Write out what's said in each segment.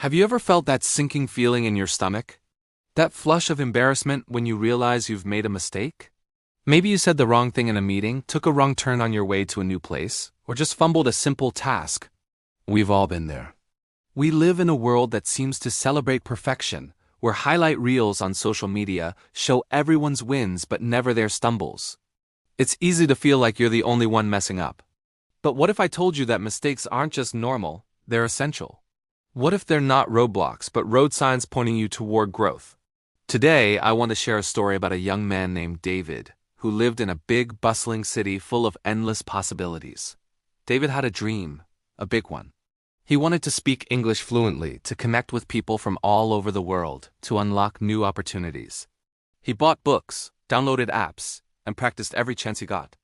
Have you ever felt that sinking feeling in your stomach? That flush of embarrassment when you realize you've made a mistake? Maybe you said the wrong thing in a meeting, took a wrong turn on your way to a new place, or just fumbled a simple task. We've all been there. We live in a world that seems to celebrate perfection, where highlight reels on social media show everyone's wins but never their stumbles. It's easy to feel like you're the only one messing up. But what if I told you that mistakes aren't just normal, they're essential? What if they're not roadblocks but road signs pointing you toward growth? Today, I want to share a story about a young man named David, who lived in a big, bustling city full of endless possibilities. David had a dream, a big one. He wanted to speak English fluently, to connect with people from all over the world, to unlock new opportunities. He bought books, downloaded apps, and practiced every chance he got.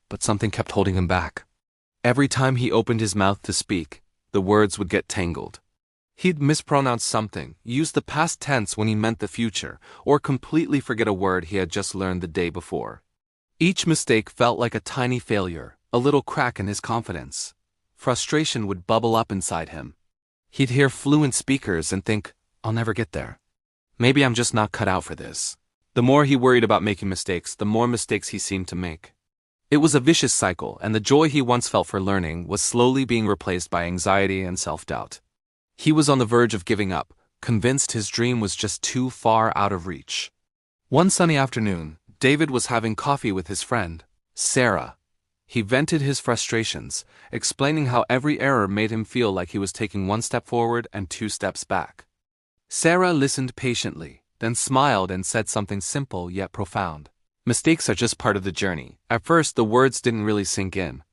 But something kept holding him back. Every time he opened his mouth to speak, the words would get tangled. He'd mispronounce something, use the past tense when he meant the future, or completely forget a word he had just learned the day before. Each mistake felt like a tiny failure, a little crack in his confidence. Frustration would bubble up inside him. He'd hear fluent speakers and think, I'll never get there. Maybe I'm just not cut out for this. The more he worried about making mistakes, the more mistakes he seemed to make. It was a vicious cycle, and the joy he once felt for learning was slowly being replaced by anxiety and self-doubt. He was on the verge of giving up, convinced his dream was just too far out of reach. One sunny afternoon, David was having coffee with his friend, Sarah. He vented his frustrations, explaining how every error made him feel like he was taking one step forward and two steps back. Sarah listened patiently, then smiled and said something simple yet profound. Mistakes are just part of the journey. At first, the words didn't really sink in.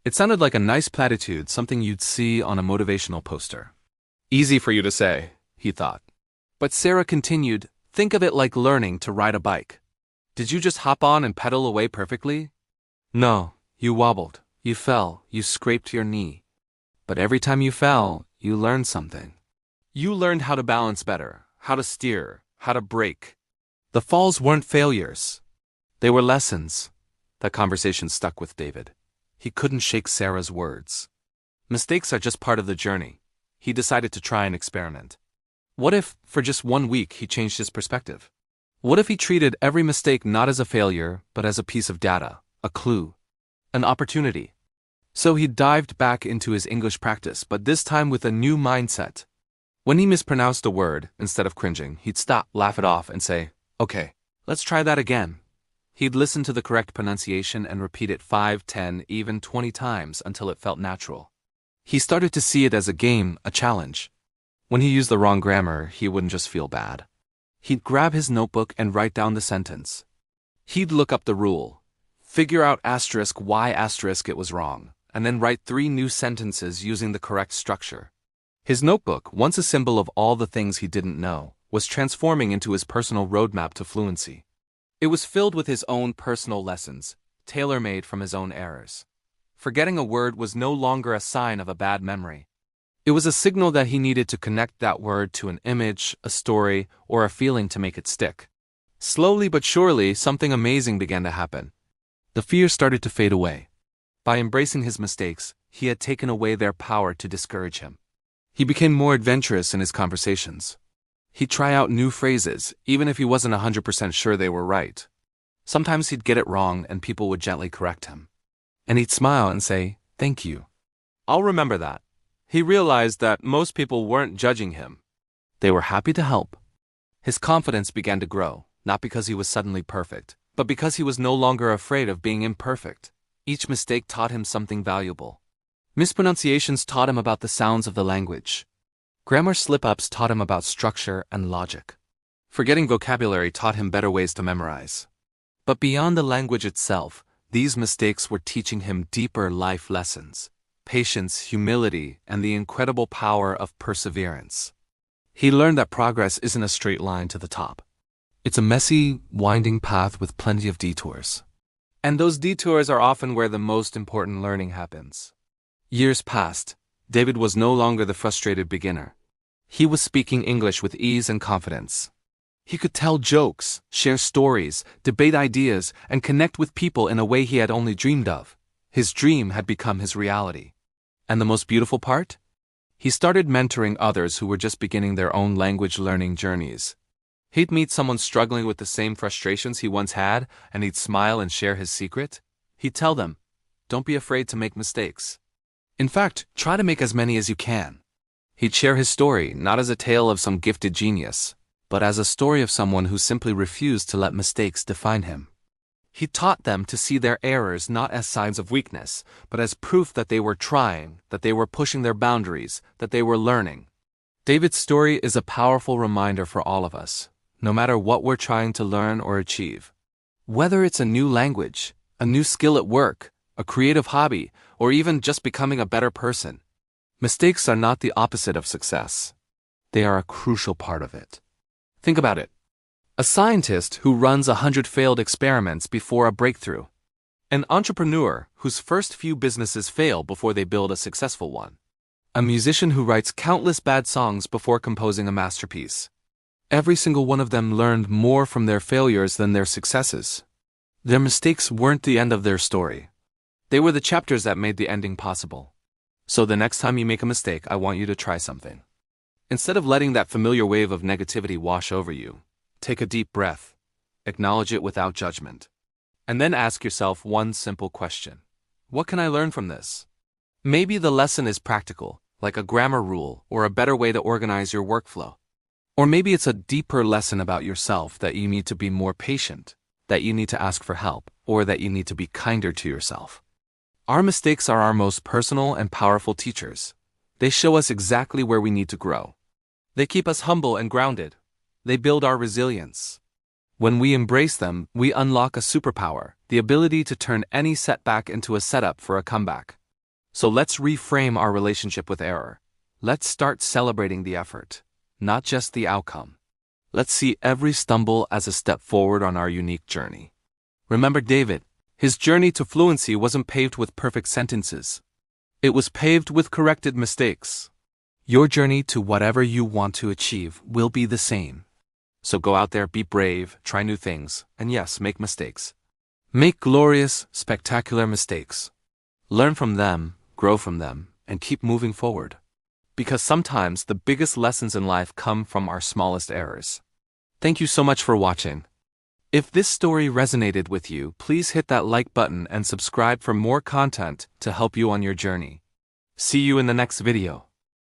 It sounded like a nice platitude, something you'd see on a motivational poster. Easy for you to say, he thought. But Sarah continued, think of it like learning to ride a bike. Did you just hop on and pedal away perfectly? No, you wobbled, you fell, you scraped your knee. But every time you fell, you learned something. You learned how to balance better, how to steer, how to brake. The falls weren't failures. They were lessons. That conversation stuck with David. He couldn't shake Sarah's words. Mistakes are just part of the journey. He decided to try an experiment. What if, for just 1 week, he changed his perspective? What if he treated every mistake not as a failure, but as a piece of data, a clue, an opportunity? So he dived back into his English practice, but this time with a new mindset. When he mispronounced a word, instead of cringing, he'd stop, laugh it off, and say, okay, let's try that again. He'd listen to the correct pronunciation and repeat it 5, 10, even 20 times until it felt natural. He started to see it as a game, a challenge. When he used the wrong grammar, he wouldn't just feel bad. He'd grab his notebook and write down the sentence. He'd look up the rule, figure out why it was wrong, and then write 3 new sentences using the correct structure. His notebook, once a symbol of all the things he didn't know, was transforming into his personal roadmap to fluency. It was filled with his own personal lessons, tailor-made from his own errors. Forgetting a word was no longer a sign of a bad memory. It was a signal that he needed to connect that word to an image, a story, or a feeling to make it stick. Slowly but surely, something amazing began to happen. The fear started to fade away. By embracing his mistakes, he had taken away their power to discourage him. He became more adventurous in his conversations. He'd try out new phrases, even if he wasn't 100% sure they were right. Sometimes he'd get it wrong and people would gently correct him. And he'd smile and say, thank you. I'll remember that. He realized that most people weren't judging him. They were happy to help. His confidence began to grow, not because he was suddenly perfect, but because he was no longer afraid of being imperfect. Each mistake taught him something valuable. Mispronunciations taught him about the sounds of the language. Grammar slip-ups taught him about structure and logic. Forgetting vocabulary taught him better ways to memorize. But beyond the language itself, these mistakes were teaching him deeper life lessons, patience, humility, and the incredible power of perseverance. He learned that progress isn't a straight line to the top. It's a messy, winding path with plenty of detours. And those detours are often where the most important learning happens. Years passed. David was no longer the frustrated beginner. He was speaking English with ease and confidence. He could tell jokes, share stories, debate ideas, and connect with people in a way he had only dreamed of. His dream had become his reality. And the most beautiful part? He started mentoring others who were just beginning their own language learning journeys. He'd meet someone struggling with the same frustrations he once had, and he'd smile and share his secret. He'd tell them, "Don't be afraid to make mistakes. In fact, try to make as many as you can." He'd share his story not as a tale of some gifted genius, but as a story of someone who simply refused to let mistakes define him. He taught them to see their errors not as signs of weakness, but as proof that they were trying, that they were pushing their boundaries, that they were learning. David's story is a powerful reminder for all of us, no matter what we're trying to learn or achieve. Whether it's a new language, a new skill at work, a creative hobby, or even just becoming a better person, mistakes are not the opposite of success. They are a crucial part of it. Think about it. A scientist who runs 100 failed experiments before a breakthrough. An entrepreneur whose first few businesses fail before they build a successful one. A musician who writes countless bad songs before composing a masterpiece. Every single one of them learned more from their failures than their successes. Their mistakes weren't the end of their story. They were the chapters that made the ending possible. So the next time you make a mistake, I want you to try something. Instead of letting that familiar wave of negativity wash over you, take a deep breath, acknowledge it without judgment, and then ask yourself one simple question. What can I learn from this? Maybe the lesson is practical, like a grammar rule or a better way to organize your workflow. Or maybe it's a deeper lesson about yourself, that you need to be more patient, that you need to ask for help, or that you need to be kinder to yourself. Our mistakes are our most personal and powerful teachers. They show us exactly where we need to grow. They keep us humble and grounded. They build our resilience. When we embrace them, we unlock a superpower, the ability to turn any setback into a setup for a comeback. So let's reframe our relationship with error. Let's start celebrating the effort, not just the outcome. Let's see every stumble as a step forward on our unique journey. Remember David, his journey to fluency wasn't paved with perfect sentences. It was paved with corrected mistakes. Your journey to whatever you want to achieve will be the same. So go out there, be brave, try new things, and yes, make mistakes. Make glorious, spectacular mistakes. Learn from them, grow from them, and keep moving forward. Because sometimes the biggest lessons in life come from our smallest errors. Thank you so much for watching. If this story resonated with you, please hit that like button and subscribe for more content to help you on your journey. See you in the next video.